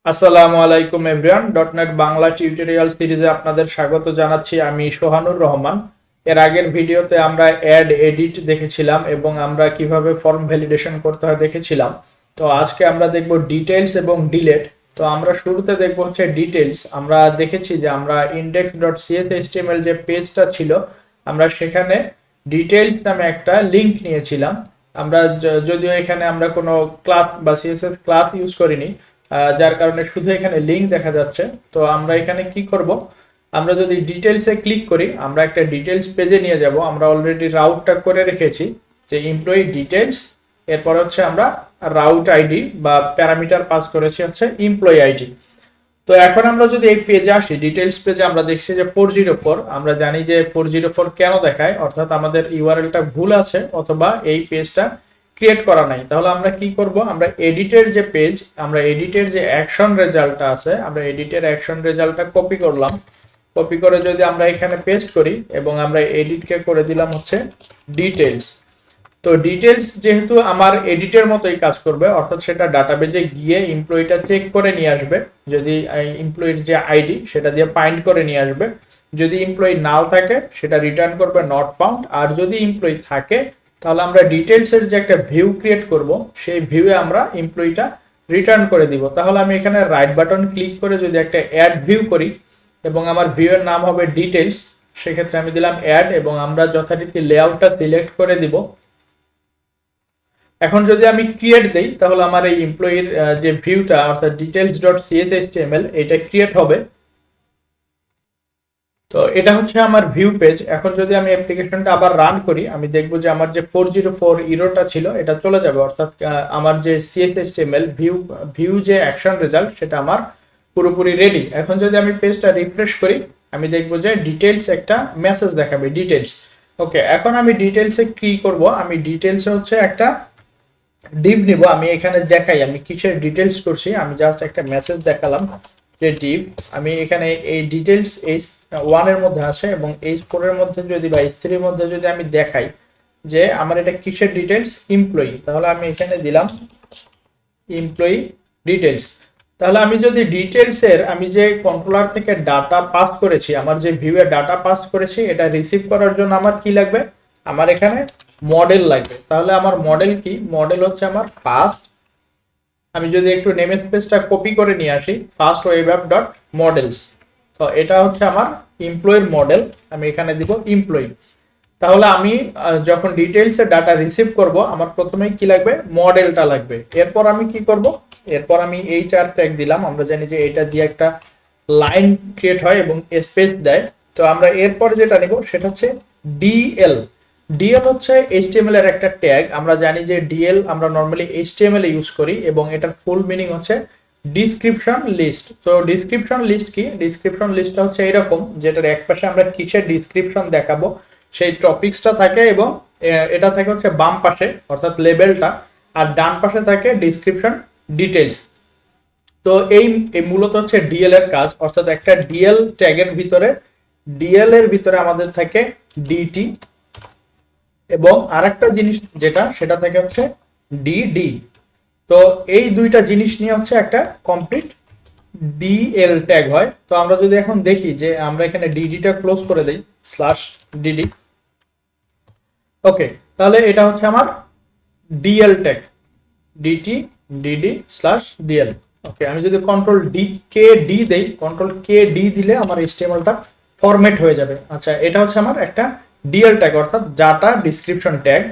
আসসালামু আলাইকুম everyone, ডটনেট Bangla tutorial সিরিজে আপনাদের স্বাগত জানাচ্ছি। আমি সোহানুর রহমান। এর আগের ভিডিওতে আমরা অ্যাড এডিট দেখেছিলাম এবং আমরা কিভাবে ফর্ম ভ্যালিডেশন করতে হয় দেখেছিলাম। তো আজকে আমরা দেখব ডিটেইলস এবং ডিলেট। তো আমরা শুরুতে দেখব হচ্ছে ডিটেইলস। আমরা দেখেছি যে আমরা index.cshtml যে পেজটা ছিল, আমরা সেখানে ডিটেইলস নামে একটা লিংক নিয়েছিলাম। আমরা যদিও এখানে আমরা কোনো ক্লাস বা সিএসএস ক্লাস ইউজ করিনি, যার কারণে শুধু এখানে লিংক দেখা যাচ্ছে। তো আমরা এখানে কি করব, আমরা যদি ডিটেলসে ক্লিক করি আমরা একটা ডিটেলস পেজে নিয়ে যাব। আমরা অলরেডি রাউটটা করে রেখেছি যে এমপ্লয়ি ডিটেলস, এরপর হচ্ছে আমরা রাউট আইডি বা প্যারামিটার পাস করেছি হচ্ছে এমপ্লয়ি আইডি। তো এখন আমরা যদি এই পেজে আসি, ডিটেলস পেজে আমরা দেখছি যে 404। আমরা জানি যে 404 কেন দেখায়, অর্থাৎ আমাদের ইউআরএলটা ভুল আছে অথবা এই পেজটা ক্রিয়েট করা নাই। তাহলে আমরা কি করব, আমরা এডিটের যে পেজ, আমরা এডিটের যে অ্যাকশন রেজাল্টটা আছে, আমরা এডিটের অ্যাকশন রেজাল্টটা কপি করলাম। কপি করে যদি আমরা এখানে পেস্ট করি এবং আমরা এডিটকে করে দিলাম হচ্ছে ডিটেলস। তো ডিটেলস যেহেতু আমার এডিটের মতোই কাজ করবে, অর্থাৎ সেটা ডাটাবেজে গিয়ে এমপ্লয়িটা চেক করে নিয়ে আসবে। যদি এমপ্লয়ির যে আইডি সেটা দিয়ে ফাইন্ড করে নিয়ে আসবে। যদি এমপ্লয়ি নাও থাকে সেটা রিটার্ন করবে নট ফাউন্ড। আর যদি এমপ্লয়ি থাকে তাহলে আমরা ডিটেলসের যে একটা ভিউ ক্রিয়েট করব, সেই ভিউয়ে আমরা এমপ্লয়িটা রিটার্ন করে দিব। তাহলে আমি এখানে রাইট বাটন ক্লিক করে যদি একটা অ্যাড ভিউ করি এবং আমার ভিউয়ের নাম হবে ডিটেলস, সেক্ষেত্রে আমি দিলাম অ্যাড এবং আমরা যথারীতি লেআউটটা সিলেক্ট করে দিব। এখন যদি আমি ক্রিয়েট দেই তাহলে আমার এই এমপ্লয়ির যে ভিউটা অর্থাৎ details.cshtml এটা ক্রিয়েট হবে। তো এটা হচ্ছে আমার ভিউ পেজ। এখন যদি আমি অ্যাপ্লিকেশনটা আবার রান করি আমি দেখব যে আমার যে 404 ইরোটা ছিল এটা চলে যাবে, অর্থাৎ আমার যে cshtml ভিউ যে অ্যাকশন রেজাল্ট সেটা আমার পুরোপুরি রেডি। এখন যদি আমি পেজটা রিফ্রেশ করি আমি দেখব যে ডিটেইলস একটা মেসেজ দেখাবে ডিটেইলস। ওকে, এখন আমি ডিটেইলসে কি করব, আমি ডিটেইলসে হচ্ছে একটা ডিপ নিব। আমি এখানে দেখাই আমি কিসের ডিটেইলস করছি, আমি জাস্ট একটা মেসেজ দেখালাম যে ডিপ। আমি এখানে এই ডিটেইলস H1 এর মধ্যে আছে এবং H4 এর মধ্যে যদি বা H3 এর মধ্যে যদি আমি দেখাই যে আমার এটা কিসের ডিটেইলস, এমপ্লয়ি, তাহলে আমি এখানে দিলাম এমপ্লয়ি ডিটেইলস। তাহলে আমি যদি ডিটেইলসের আমি যে কন্ট্রোলার থেকে ডাটা পাস করেছি, আমার যে ভিউয়ে ডাটা পাস করেছি, এটা রিসিভ করার জন্য আমার কি লাগবে, আমার এখানে মডেল লাগবে। তাহলে আমার মডেল কি, মডেল হচ্ছে আমার ফার্স্ট। আমি যদি একটু নেম স্পেসটা কপি করে নিয়ে আসি, first web app dot models. তো এটা হচ্ছে আমার এমপ্লয়ির মডেল, আমি এখানে দিব এমপ্লয়ি। তাহলে আমি যখন ডিটেইলসের ডাটা রিসিভ করব আমার প্রথমেই কি লাগবে, মডেলটা লাগবে। এরপর আমি কি করব, এরপর আমি এইচআর ট্যাগ দিলাম। আমরা জানি যে এটা দিয়ে একটা লাইন ক্রিয়েট হয় এবং স্পেস দেয়। তো আমরা এরপর যেটা নিব সেটা হচ্ছে ডিএল। ডিএল হচ্ছে এইচটিএমএল এর একটা ট্যাগ। আমরা জানি যে ডিএল আমরা নরমালি এইচটিএমএল এ ইউজ করি এবং এটার ফুল মিনিং হচ্ছে ডিসক্রিপশন লিস্ট। তো ডিসক্রিপশন লিস্ট কি, ডিসক্রিপশন লিস্টটা হচ্ছে এরকম, যেটার একপাশে আমরা কিসের ডিসক্রিপশন দেখাবো সেই টপিকসটা থাকে এবং এটা থাকে হচ্ছে বাম পাশে অর্থাৎ লেবেলটা, আর ডান পাশে থাকে ডিসক্রিপশন ডিটেইলস। তো এই মূলত হচ্ছে ডিএল এর কাজ, অর্থাৎ একটা ডিএল ট্যাগের ভিতরে, ডিএল এর ভিতরে আমাদের থাকে ডিটি এবং আরেকটা জিনিস যেটা সেটা থাকে হচ্ছে ডিডি। তো এই দুইটা জিনিস নিয়ে হচ্ছে একটা কমপ্লিট ডিএল ট্যাগ হয়। তো আমরা যদি এখন দেখি যে আমরা এখানে ডিডিটা ক্লোজ করে দেই স্ল্যাশ ডিডি, ওকে, তাহলে এটা হচ্ছে আমার DL tag, DT DD slash DL. Okay, আমি যদি কন্ট্রোল ডি কে ডি দেই, কন্ট্রোল কে ডি দিলে আমার এইচটিএমএলটা ফরম্যাট হয়ে যাবে। আচ্ছা, এটা হচ্ছে আমার একটা ডিএল ট্যাগ অর্থাৎ ডাটা ডিসক্রিপশন ট্যাগ।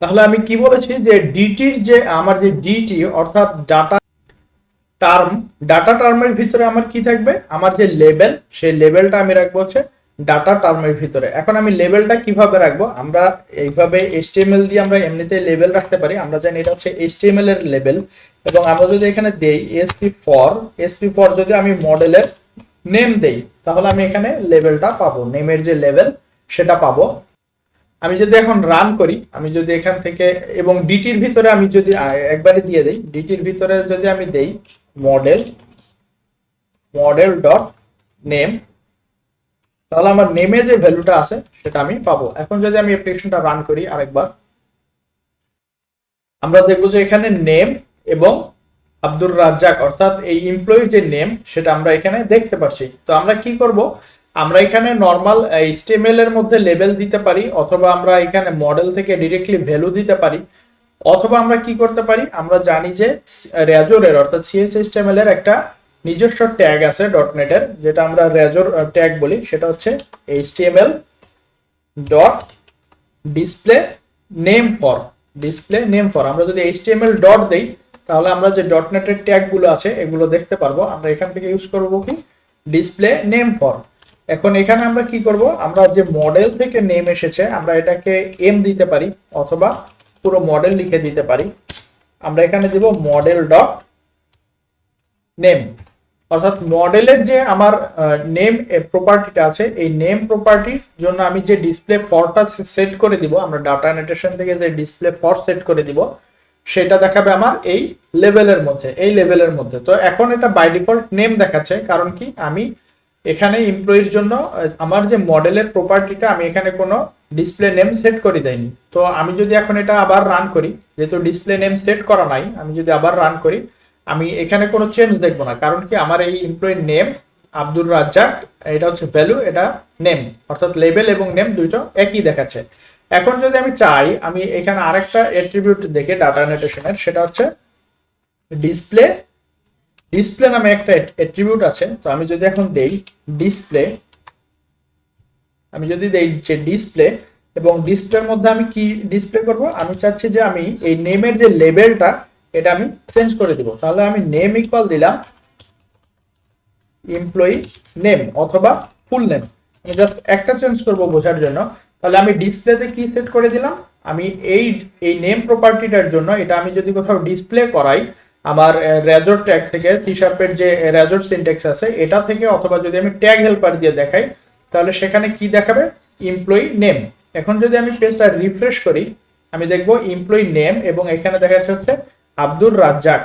তাহলে আমি কি বলেছি যে ডিটির যে আমার যে ডিটি অর্থাৎ ডাটা টার্ম, ডাটা টার্মের ভিতরে আমার কি থাকবে, আমার যে লেবেল সেই লেবেলটা আমি রাখবো হচ্ছে ডাটা টার্মের ভিতরে। এখন আমি লেবেলটা কিভাবে রাখবো, আমরা এইভাবে এইচটিএমএল দিয়ে আমরা এমনিতে লেবেল রাখতে পারি। আমরা জানি এটা হচ্ছে এইচটিএমএল এর লেবেল এবং আমরা যদি এখানে দেই এসপি ফর যদি আমি মডেলের নেম দেই তাহলে আমি এখানে লেবেলটা পাবো, নেমের যে লেভেল সেটা পাবো। আমি যদি এখন রান করি, আমি যদি এখান থেকে এবং ডিটির ভিতরে আমি যদি একবারে দিয়ে দেই, ডিটির ভিতরে যদি আমি দেই মডেল ডট নেম, তাহলে আমার নেমে যে ভ্যালুটা আছে সেটা আমি পাবো। এখন যদি আমি অ্যাপ্লিকেশনটা রান করি আরেকবার, আমরা দেখবো যে এখানে নেম এবং আব্দুর রাজ্জাক, অর্থাৎ এই এমপ্লয়ির যে নেম সেটা আমরা এখানে দেখতে পাচ্ছি। তো আমরা কি করব, আমরা এখানে নর্মাল এইচটিএমএল এর মধ্যে লেবেল দিতে পারি, অথবা আমরা এখানে মডেল থেকে ডিরেক্টলি ভ্যালু দিতে পারি, অথবা আমরা কি করতে পারি, আমরা জানি যে রেজরের অর্থাৎ সিএসএইচটিএমএল এর একটা নিজস্ব ট্যাগ আছে ডটনেট এর, যেটা আমরা রেজর ট্যাগ বলি, সেটা হচ্ছে HTML dot display name for, display name for. আমরা যদি এইচটিএমএল ডট দেই তাহলে আমরা যে ডটনেট এর ট্যাগ গুলো আছে এগুলো দেখতে পারবো। আমরা এখান থেকে ইউজ করব কি, ডিসপ্লে নেম ফর। এখন এখানে আমরা কি করব, আমরা যে মডেল থেকে নেম এসেছে আমরা এটাকে এম দিতে পারি, অথবা পুরো মডেল লিখে দিতে পারি। আমরা এখানে দিব মডেল ডট নেম, অর্থাৎ মডেলের যে আমার নেম প্রপার্টিটা আছে, এই নেম প্রপার্টির জন্য আমি যে ডিসপ্লে ফরটা সেট করে দিব, আমরা ডাটা অ্যানোটেশন থেকে যে ডিসপ্লে ফর সেট করে দিব, সেটা দেখাবে আমার এই লেভেলের মধ্যে, এই লেভেলের মধ্যে। তো এখন এটা বাই ডিফল্ট নেম দেখাচ্ছে, কারণ কি আমি এখানে এমপ্লয়ির জন্য আমার যে মডেলের প্রপার্টিটা আমি এখানে কোনো ডিসপ্লে নেম সেট করে দেইনি। তো আমি যদি এখন এটা আবার রান করি, যেহেতু ডিসপ্লে নেম সেট করা নাই, আমি যদি আবার রান করি আমি এখানে কোনো চেঞ্জ দেখবো না, কারণ কি আমার এই এমপ্লয়ির নেম আব্দুর রাজ্জাক, এটা হচ্ছে ভ্যালু, এটা নেম, অর্থাৎ লেভেল এবং নেম দুইটা একই দেখাচ্ছে। এখন যদি আমি চাই, আমি এখানে আরেকটা অ্যাট্রিবিউট দেখে ডাটা অ্যানোটেশনের, সেটা হচ্ছে ডিসপ্লে, ডিসপ্লে নামে একটা অ্যাট্রিবিউট আছে। তো আমি যদি এখন দেই ডিসপ্লে, আমি যদি দেই যে ডিসপ্লে, এবং ডিসপ্লের মধ্যে আমি কি ডিসপ্লে করব, আমি চাচ্ছি যে আমি এই নেমের যে লেভেলটা এটা আমি চেঞ্জ করে দিব। তাহলে আমি নেম ইকুয়াল দিলাম এমপ্লয়ি নেম অথবা ফুল নেম, আমি জাস্ট একটা চেঞ্জ করব বোঝার জন্য। তাহলে আমি ডিসপ্লেতে কি সেট করে দিলাম, আমি এই নেম প্রপার্টিটার জন্য এটা আমি যদি কোথাও ডিসপ্লে করাই আমার রেজর ট্যাগ থেকে, সি শার্পের যে রেজর সিনট্যাক্স আছে এটা থেকে, অথবা যদি আমি ট্যাগ হেল্পার দিয়ে দেখাই, তাহলে সেখানে কি দেখাবে, এমপ্লয়ি নেম। এখন যদি আমি পেজটা রিফ্রেশ করি আমি দেখব এমপ্লয়ি নেম, এবং এখানে দেখা যাচ্ছে হচ্ছে আব্দুর রাজ্জাক।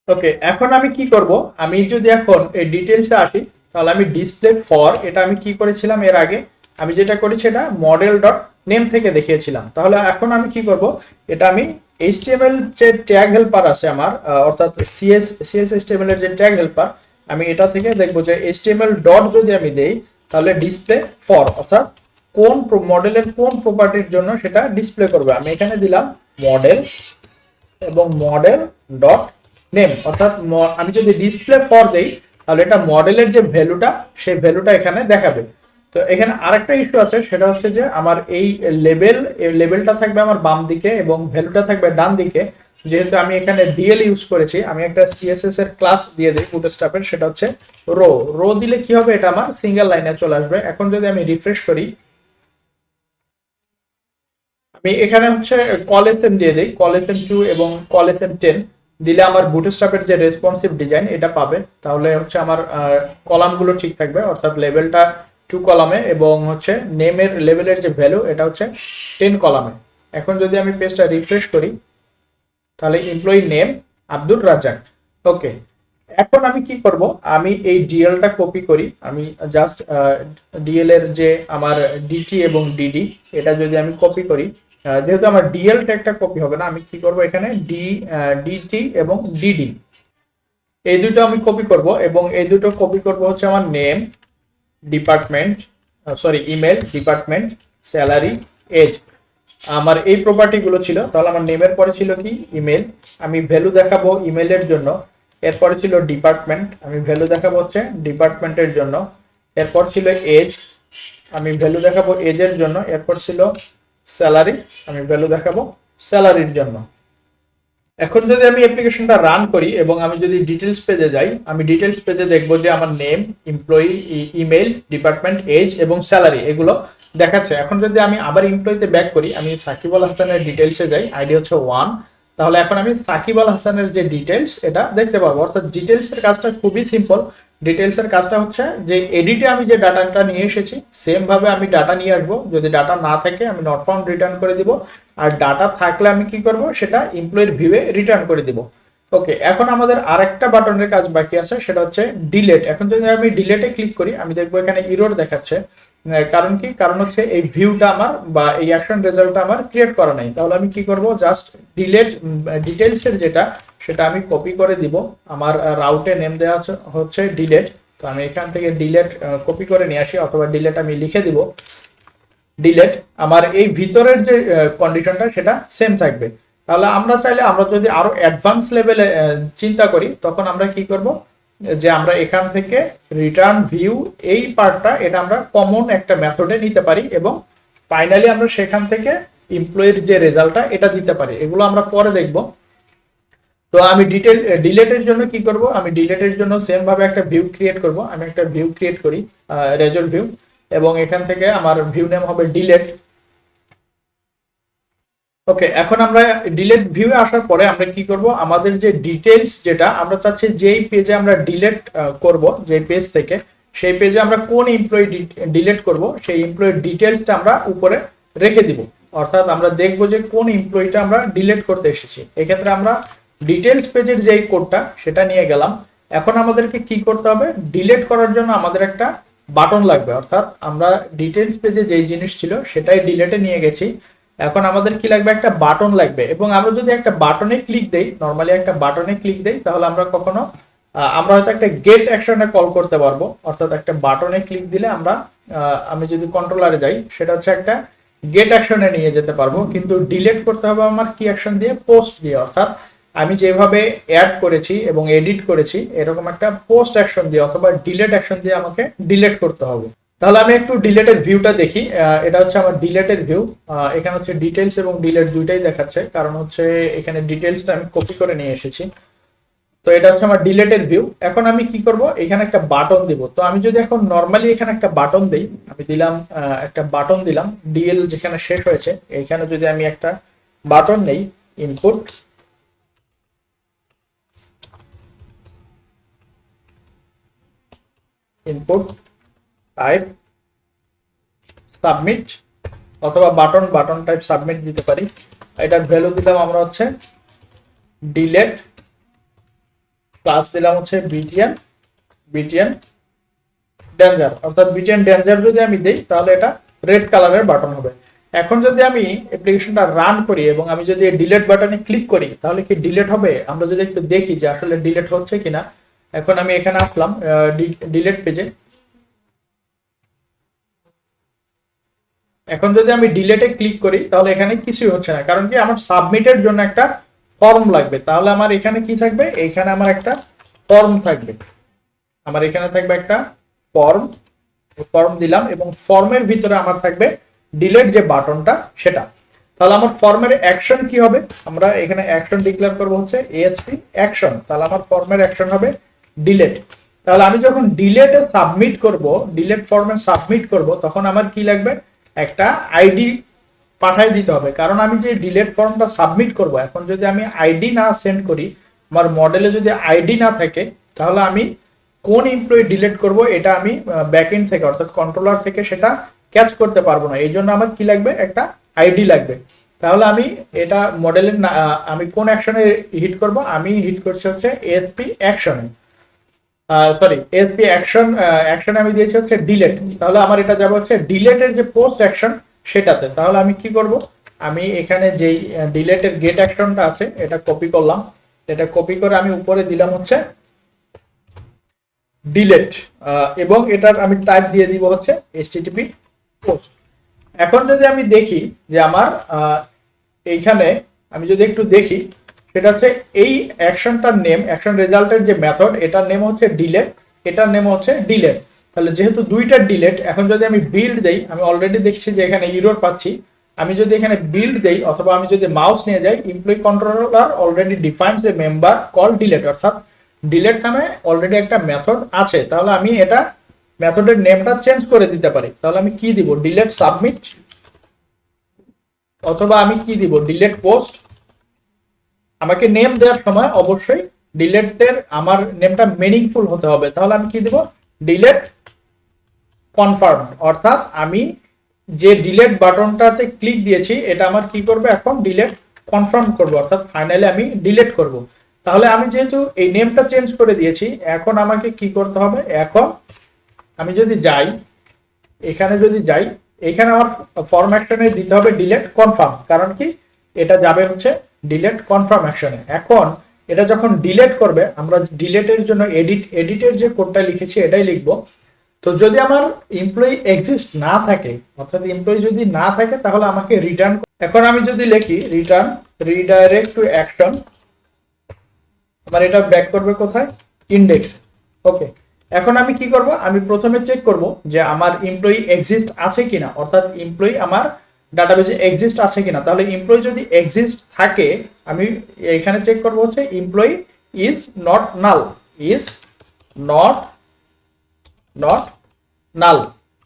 ওকে, এখন আমি কি করব, আমি যদি এখন এই ডিটেইলসে আসি, তাহলে আমি ডিসপ্লে ফর, এটা আমি কি করেছিলাম এর আগে, আমি যেটা করি সেটা মডেল ডট নেম থেকে দেখিয়েছিলাম। তাহলে এখন আমি কি করব, এটা আমি এইচটিএমএল যে ট্যাগ হেল্পার আছে আমার, অর্থাৎ সিএসএইচটিএমএল এর যে ট্যাগ হেল্পার, আমি এটা থেকে দেখব যে এইচটিএমএল ডট যদি আমি দেই তাহলে ডিসপ্লে ফর, অর্থাৎ কোন মডেলের কোন প্রপার্টির জন্য সেটা ডিসপ্লে করবে। আমি এখানে দিলাম মডেল এবং মডেল ডট নেম, অর্থাৎ আমি যদি ডিসপ্লে ফর দেই তাহলে এটা মডেলের যে ভ্যালুটা সেই ভ্যালুটা এখানে দেখাবে। তো এখানে আরেকটা ইস্যু আছে, সেটা হচ্ছে যে আমার এই লেভেলটা থাকবে আমার বাম দিকে এবং ভ্যালুটা থাকবে ডান দিকে। যেহেতু আমি এখানে ডিএল ইউজ করেছি, আমি একটা সিএসএস এর ক্লাস দিয়ে দিই বুটস্ট্র্যাপের, সেটা হচ্ছে রো। রো দিলে কি হবে, এটা আমার সিঙ্গেল লাইনে চলে আসবে। এখন যদি আমি রিফ্রেশ করি, আমি এখানে হচ্ছে কল এসএম দিয়ে দিই, কল এসএম 2 এবং কল এসএম 10 দিলে আমার বুটস্ট্র্যাপের যে রেসপন্সিভ ডিজাইন এটা পাবে। তাহলে হচ্ছে আমার কলামগুলো ঠিক থাকবে, অর্থাৎ লেভেলটা 2 কলামে এবং হচ্ছে নেমের লেভেলের যে ভ্যালু এটা হচ্ছে 10 কলামে। এখন যদি আমি পেজটা রিফ্রেশ করি তাহলে এমপ্লয়ি নেম আব্দুর রাজ্জাক। ওকে, এখন আমি কি করব, আমি এই ডিএলটা কপি করি, আমি জাস্ট ডিএল এর যে আমার ডিটি এবং ডিডি এটা যদি আমি কপি করি, যেহেতু আমার ডিএল ট্যাগটা কপি হবে না, আমি কি করব এখানে ডিটি এবং ডিডি এই দুটো আমি কপি করব, এবং এই দুটো কপি করব হচ্ছে আমার name department, sorry email department salary age, আমার এই প্রপার্টি গুলো ছিল। তাহলে আমার নেমের পরে ছিল কি ইমেল, আমি ভ্যালু দেখাবো ইমেলের জন্য। এরপরে ছিল ডিপার্টমেন্ট, আমি ভ্যালু দেখাবো হচ্ছে ডিপার্টমেন্টের জন্য। এরপর ছিল এজ, আমি ভ্যালু দেখাবো এজের জন্য। এরপর ছিল স্যালারি, আমি ভ্যালু দেখাবো স্যালারির জন্য। এখন যদি আমি অ্যাপ্লিকেশনটা রান করি এবং আমি যদি ডিটেলস পেজে যাই, আমি ডিটেলস পেজে দেখবো যে আমার name, employee, email, department, age এবং স্যালারি এগুলো দেখাচ্ছে। এখন যদি আমি আবার এমপ্লয়িতে ব্যাক করি, আমি সাকিব আল হাসানের ডিটেলসে যাই, আইডি হচ্ছে 1, তাহলে এখন আমি সাকিব আল হাসানের যে ডিটেলস এটা দেখতে পাবো। অর্থাৎ ডিটেলসের কাজটা খুবই সিম্পল। ডিটেলসের কাজটা হচ্ছে যে এডিটে আমি যে ডাটাটা নিয়ে এসেছি সেম ভাবে আমি ডাটা নিয়ে আসবো, যদি ডাটা না থাকে আমি নট ফাউন্ড রিটার্ন করে দিব, আর ডাটা থাকলে আমি কি করব সেটা এমপ্লয়ির ভিউয়ে রিটার্ন করে দিব। ওকে, এখন আমাদের আরেকটা বাটনের কাজ বাকি আছে, সেটা হচ্ছে ডিলেট। এখন যদি আমি ডিলেটে ক্লিক করি আমি দেখবো এখানে ইরর দেখাচ্ছে। কারণ কি, কারণ হচ্ছে এই ভিউটা আমার বা এই অ্যাকশন রেজাল্টটা আমার ক্রিয়েট করা নাই। তাহলে আমি কি করব, জাস্ট ডিলেট ডিটেলসের যেটা সেটা আমি কপি করে দিব। আমার রাউটে নেম দেওয়া হচ্ছে ডিলেট, তো আমি এখান থেকে ডিলেট কপি করে নিয়ে আসি, অথবা ডিলেট আমি লিখে দিব ডিলেট। আমার এই ভিতরের যে কন্ডিশনটা সেটা সেম থাকবে। তাহলে আমরা চাইলে, আমরা যদি আরো অ্যাডভান্স লেভেলে চিন্তা করি, তখন আমরা কি করব, যে আমরা এখান থেকে রিটার্ন ভিউ এই পার্টটা এটা আমরা কমন একটা মেথডে নিতে পারি, এবং ফাইনালি আমরা সেখান থেকে এমপ্লয়ির যে রেজাল্টটা এটা দিতে পারি। এগুলো আমরা পরে দেখব। তো আমি ডিলেটের জন্য কি করব, আমি ডিলেটের জন্য সেম ভাবে একটা ভিউ ক্রিয়েট করব। আমি একটা ভিউ ক্রিয়েট করি, রেজাল্ট ভিউ, এবং এখান থেকে আমার ভিউ নেম হবে ডিলেট। ওকে, এখন আমরা ডিলেট ভিউ আসার পরে আমরা কি করব, আমাদের যে ডিটেইলস যেটা আমরা চাচ্ছি যেই পেজে আমরা ডিলেট করব, যে পেজ থেকে সেই পেজে আমরা কোন এমপ্লয়ি ডিলেট করব সেই এমপ্লয়ির ডিটেইলসটা আমরা উপরে রেখে দিব। অর্থাৎ আমরা দেখব যে কোন এমপ্লয়িটা আমরা ডিলেট করতে এসেছি। এক্ষেত্রে আমরা ডিটেইলস পেজের যেই কোডটা সেটা নিয়ে গেলাম। এখন আমাদেরকে কি করতে হবে, ডিলেট করার জন্য আমাদের একটা বাটন লাগবে। অর্থাৎ আমরা ডিটেইলস পেজে যেই জিনিস ছিল সেটাই ডিলেটে নিয়ে গেছি, এখন আমাদের কি লাগবে, একটা বাটন লাগবে। এবং আমরা যদি একটা বাটনে ক্লিক দেই, নরমালি একটা বাটনে ক্লিক দেই, তাহলে আমরা কখনো আমরা হয়তো একটা গেট অ্যাকশনে কল করতে পারবো। অর্থাৎ একটা বাটনে ক্লিক দিলে আমরা আমি যদি কন্ট্রোলারে যাই, সেটা হচ্ছে একটা গেট অ্যাকশনে নিয়ে যেতে পারবো। কিন্তু ডিলিট করতে হবে আমার কি অ্যাকশন দিয়ে, পোস্ট দিয়ে। অর্থাৎ আমি যেভাবে অ্যাড করেছি এবং এডিট করেছি এরকম একটা পোস্ট অ্যাকশন দিয়ে অথবা ডিলিট অ্যাকশন দিয়ে আমাকে ডিলিট করতে হবে। তাহলে আমি একটু ডিলেটের ভিউটা দেখি। এটা হচ্ছে আমার ডিলেটের ভিউ। এখানে হচ্ছে ডিটেলস এবং ডিলেট দুইটাই দেখাচ্ছে, কারণ হচ্ছে এখানে ডিটেলসটা আমি কপি করে নিয়ে এসেছি। তো এটা হচ্ছে আমার ডিলেটের ভিউ। এখন আমি কি করব, এখানে একটা বাটন দিব। তো আমি যদি এখন নরমালি এখানে একটা বাটন দেই, আমি দিলাম একটা বাটন দিলাম, ডিএল যেখানে শেষ হয়েছে এখানে যদি আমি একটা বাটন নেই, ইনপুট ইনপুট টাইপ সাবমিট, অথবা বাটন টাইপ সাবমিট দিতে পারি। এটার ভ্যালু দিলাম আমরা হচ্ছে ডিলেট, ক্লাস দিলাম হচ্ছে বিটিএন ডেঞ্জার। অর্থাৎ বিটিএন ডেঞ্জার যদি আমি দেই তাহলে এটা রেড কালারের বাটন হবে। এখন যদি আমি অ্যাপ্লিকেশনটা রান করি এবং আমি যদি ডিলেট বাটনে ক্লিক করি তাহলে কি ডিলেট হবে, আমরা যদি একটু দেখি যে আসলে ডিলেট হচ্ছে কিনা। এখন আমি এখানে আসলাম ডিলেট পেজে। এখন যদি আমি ডিলেটে ক্লিক করি তাহলে এখানে কিছুই হচ্ছে না, কারণ কি আমার সাবমিটের জন্য একটা ফর্ম লাগবে। তাহলে আমার এখানে কি থাকবে, এখানে আমার একটা ফর্ম থাকবে। আমার এখানে থাকবে একটা ফর্ম দিলাম, এবং ফর্মের ভিতরে আমার থাকবে ডিলেট যে বাটনটা সেটা। তাহলে আমার ফর্মের অ্যাকশন কি হবে, আমরা এখানে অ্যাকশন ডিক্লেয়ার করব হচ্ছে এএসপি অ্যাকশন। তাহলে আমার ফর্মের অ্যাকশন হবে ডিলেট। তাহলে আমি যখন ডিলেটে সাবমিট করব, ডিলেট ফর্মে সাবমিট করব, তখন আমার কি লাগবে, একটা আইডি পাঠাই দিতে হবে। কারণ আমি যে ডিলেট ফর্মটা সাবমিট করব, এখন যদি আমি আইডি না সেন্ড করি, আমার মডেলে যদি আইডি না থাকে, তাহলে আমি কোন এমপ্লয়ি ডিলিট করব এটা আমি ব্যাকএন্ড থেকে অর্থাৎ কন্ট্রোলার থেকে সেটা ক্যাচ করতে পারবো না। এই জন্য আমার কি লাগবে, একটা আইডি লাগবে। তাহলে আমি এটা মডেলের আমি কোন অ্যাকশনে হিট করব, আমি হিট করছি হচ্ছে এএসপি অ্যাকশনে, সরি এএসপি অ্যাকশনে আমি দিয়েছি হচ্ছে ডিলেট। তাহলে আমার এটা যাবে হচ্ছে ডিলেটের যে পোস্ট অ্যাকশন সেটাতে। তাহলে আমি কি করব, আমি এখানে যেই ডিলেটের গেট অ্যাকশনটা আছে এটা কপি করলাম, এটা কপি করে আমি উপরে দিলাম হচ্ছে ডিলেট, এবং এটার আমি টাইপ দিয়ে দিব হচ্ছে http পোস্ট। এখন যদি আমি দেখি যে আমার এইখানে আমি যদি একটু দেখি, সেটা হচ্ছে এই অ্যাকশনটার নেম, অ্যাকশন রেজাল্টের যে মেথড এটার নেম হচ্ছে ডিলেট, এটার নেম হচ্ছে ডিলেট। তাহলে যেহেতু দুইটা ডিলেট, এখন যদি আমি বিল্ড দেই, আমি অলরেডি দেখছি যে এখানে এরর পাচ্ছি। আমি যদি এখানে বিল্ড দেই অথবা আমি যদি মাউস নিয়ে যাই, employee controller already defines a member call delete, অর্থাৎ ডিলেট নামে অলরেডি একটা মেথড আছে। তাহলে আমি এটা মেথডের নেমটা চেঞ্জ করে দিতে পারি। তাহলে আমি কি দিব, ডিলেট সাবমিট, অথবা আমি কি দিব, ডিলেট পোস্ট। আমাকে নেম দেওয়ার সময় অবশ্যই ডিলেটের আমার নেমটা মিনিংফুল হতে হবে। তাহলে আমি কি দিব, ডিলেট কনফার্ম, অর্থাৎ আমি যে ডিলেট বাটনটাতে ক্লিক দিয়েছি এটা আমার কি করবে, এখন ডিলেট কনফার্ম করব, অর্থাৎ ফাইনালি আমি ডিলেট করব। তাহলে আমি যেহেতু এই নেমটা চেঞ্জ করে দিয়েছি, এখন আমাকে কি করতে হবে, এখন আমি যদি যাই এখানে যদি যাই, এখানে আমার ফর্ম অ্যাকশনে দিতে হবে ডিলেট কনফার্ম, কারণ কি এটা যাবে হচ্ছে ডিলেট কনফার্ম অ্যাকশনে। এখন এটা যখন ডিলেট করবে, আমরা ডিলেটের জন্য এডিটের যে কোডটা লিখেছি এটাই লিখবো। তো যদি আমার এমপ্লয়ি এক্সিস্ট না থাকে, অর্থাৎ এমপ্লয়ি যদি না থাকে, তাহলে আমাকে রিটার্ন, এখন আমি যদি লিখি রিটার্ন রিডাইরেক্ট টু অ্যাকশন, আমার এটা ব্যাক করবে কোথায়, ইন্ডেক্স। ওকে, এখন আমি কি করব, আমি প্রথমে চেক করব যে আমার এমপ্লয়ি এক্সিস্ট আছে কিনা, অর্থাৎ এমপ্লয়ি আমার ডাটাবেসে এক্সিস্ট আছে কিনা। তাহলে এমপ্লয়ি যদি এক্সিস্ট থাকে, আমি এখানে চেক করব হচ্ছে employee is not null, is not not নাল,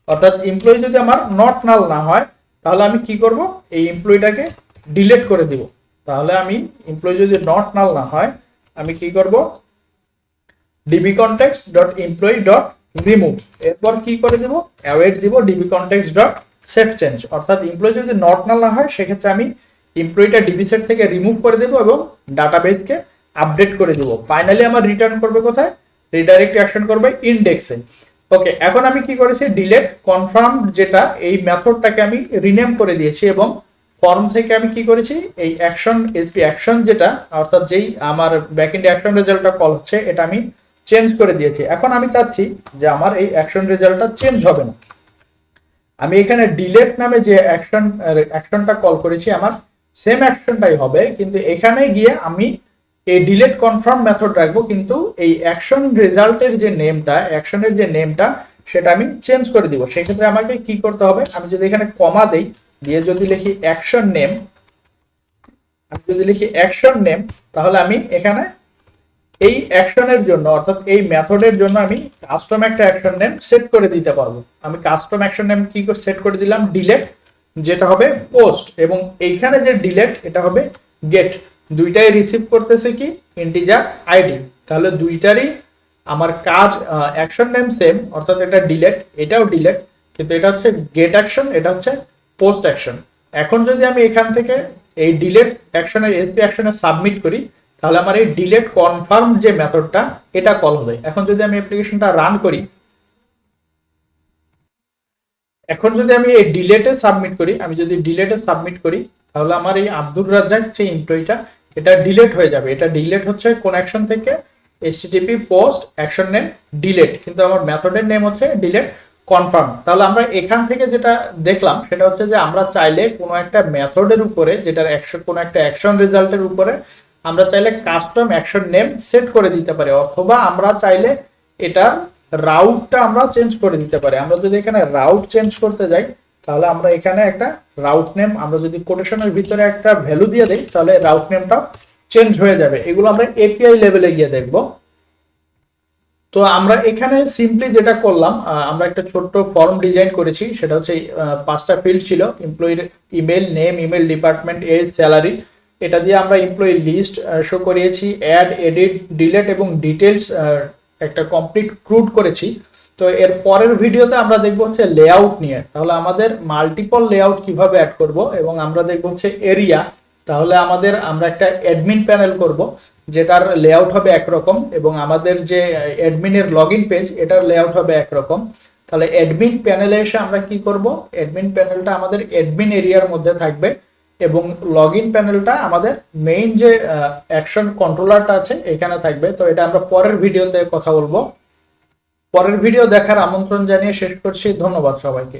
অর্থাৎ এমপ্লয়ি যদি আমার নট নাল না হয়, তাহলে আমি কি করব, এই এমপ্লয়িটাকে ডিলিট করে দিব। তাহলে আমি এমপ্লয়ি যদি নট নাল না হয়, আমি কি করব, dbcontext.employee.remove, এরপর কি করে দিব, অ্যাওয়েট দিব dbcontext.setChange, অর্থাৎ এমপ্লয়ি যদি নট নাল না হয়, সেক্ষেত্রে আমি এমপ্লয়িটা ডিবি সেট থেকে রিমুভ করে দেব এবং ডাটাবেসকে আপডেট করে দিব। ফাইনালি আমার রিটার্ন করবে কোথায়, রিডাইরেক্ট অ্যাকশন করবে ইন্ডেক্সে। ওকে, এখন আমি কি করেছি, ডিলেট কনফার্ম যেটা, এই মেথডটাকে আমি রিনেম করে দিয়েছি এবং ফর্ম থেকে আমি কি করেছি, এই অ্যাকশন এসপি অ্যাকশন যেটা, অর্থাৎ যেই আমার ব্যাকএন্ড অ্যাকশন রেজাল্টটা কল হচ্ছে, এটা আমি চেঞ্জ করে দিয়েছি। এখন আমি চাচ্ছি যে আমার এই অ্যাকশন রেজাল্টটা চেঞ্জ হবে না। আমি এখানে ডিলেট নামে যে অ্যাকশনটা কল করেছি, আমার সেম অ্যাকশনটাই হবে, কিন্তু এখানে গিয়ে আমি এই ডিলেট কনফার্ম মেথড রাখবো, কিন্তু এই অ্যাকশন রেজাল্টের যে নেমটা, অ্যাকশনের যে নেমটা, সেটা আমি চেঞ্জ করে দিব। সেক্ষেত্রে আমাকে কি করতে হবে, আমি যদি এখানে কমা দেই, দিয়ে যদি লিখি অ্যাকশন নেম, আমি যদি লিখি অ্যাকশন নেম, তাহলে আমি এখানে এই অ্যাকশনের জন্য, অর্থাৎ এই মেথডের জন্য আমি কাস্টম একটা অ্যাকশন নেম সেট করে দিতে পারবো। আমি কাস্টম অ্যাকশন নেম কি করে সেট করে দিলাম, ডিলেট, যেটা হবে পোস্ট, এবং এইখানে যে ডিলেট এটা হবে গেট। দুইটাই রিসিভ করতেছে কি, ইন্টিজার আইডি। তাহলে দুইটারই আমার কাজ, অ্যাকশন নেম সেম, অর্থাৎ এটা ডিলেট, এটাও ডিলেট, কিন্তু এটা হচ্ছে গেট অ্যাকশন, এটা হচ্ছে পোস্ট অ্যাকশন। এখন যদি আমি এখান থেকে এই ডিলেট অ্যাকশনের এসপি অ্যাকশনে সাবমিট করি, তাহলে আমার এই ডিলেট কনফার্ম যে মেথডটা, এটা কল হবে। এখন যদি আমি অ্যাপ্লিকেশনটা রান করি, এখন যদি আমি এই ডিলেটে সাবমিট করি, আমি যদি ডিলেটে সাবমিট করি, তাহলে আমার এই আব্দুর রাজ্জাক যে এমপ্লয়িটা, এটা ডিলেট হয়ে যাবে। এটা ডিলেট হচ্ছে কোন অ্যাকশন থেকে, http post action name delete, কিন্তু আমার মেথডের নেম হচ্ছে ডিলেট কনফার্ম। তাহলে আমরা এখান থেকে যেটা দেখলাম, সেটা হচ্ছে যে আমরা চাইলে কোনো একটা মেথডের উপরে, যেটার অ্যাকশন, কোনো একটা অ্যাকশন রেজাল্টের উপরে আমরা চাইলে কাস্টম অ্যাকশন নেম সেট করে দিতে পারি, অথবা আমরা চাইলে এটার রাউটটা আমরা চেঞ্জ করে দিতে পারি। আমরা যদি এখানে রাউট চেঞ্জ করতে যাই, তাহলে আমরা এখানে একটা রাউট নেম, আমরা যদি কোটেশনের ভিতরে একটা ভ্যালু দিয়ে দেই, তাহলে রাউট নেমটা চেঞ্জ হয়ে যাবে। এগুলো আমরা এপিআই লেভেলে গিয়ে দেখব। তো আমরা এখানে সিম্পলি যেটা করলাম, আমরা একটা ছোট্ট ফর্ম ডিজাইন করেছি, সেটা হচ্ছে 5টা ফিল্ড ছিল, এমপ্লয়ির email name, email department, age, salary. এটা দিয়ে আমরা এমপ্লয়ি লিস্ট শো করিয়েছি, অ্যাড, এডিট, ডিলেট এবং ডিটেলস একটা কমপ্লিট ক্রুড করেছি। তো এর পরের ভিডিওতে আমরা দেখব হচ্ছে লেআউট নিয়ে, তাহলে আমাদের মাল্টিপল লেআউট কিভাবে অ্যাড করব, এবং আমরা দেখব হচ্ছে এরিয়া, তাহলে আমরা একটা অ্যাডমিন প্যানেল করব, যেটার লেআউট হবে একরকম, এবং আমাদের যে অ্যাডমিনের লগইন পেজ, এটার লেআউট হবে একরকম। তাহলে অ্যাডমিন প্যানেলে এসে আমরা কি করব, অ্যাডমিন প্যানেলটা আমাদের অ্যাডমিন এরিয়ার মধ্যে থাকবে, এবং লগইন প্যানেলটা আমাদের মেইন যে অ্যাকশন কন্ট্রোলারটা আছে এখানে থাকবে। তো এটা আমরা পরের ভিডিওতে কথা বলবো। পরের ভিডিও দেখার আমন্ত্রণ জানিয়ে শেষ করছি। ধন্যবাদ সবাইকে।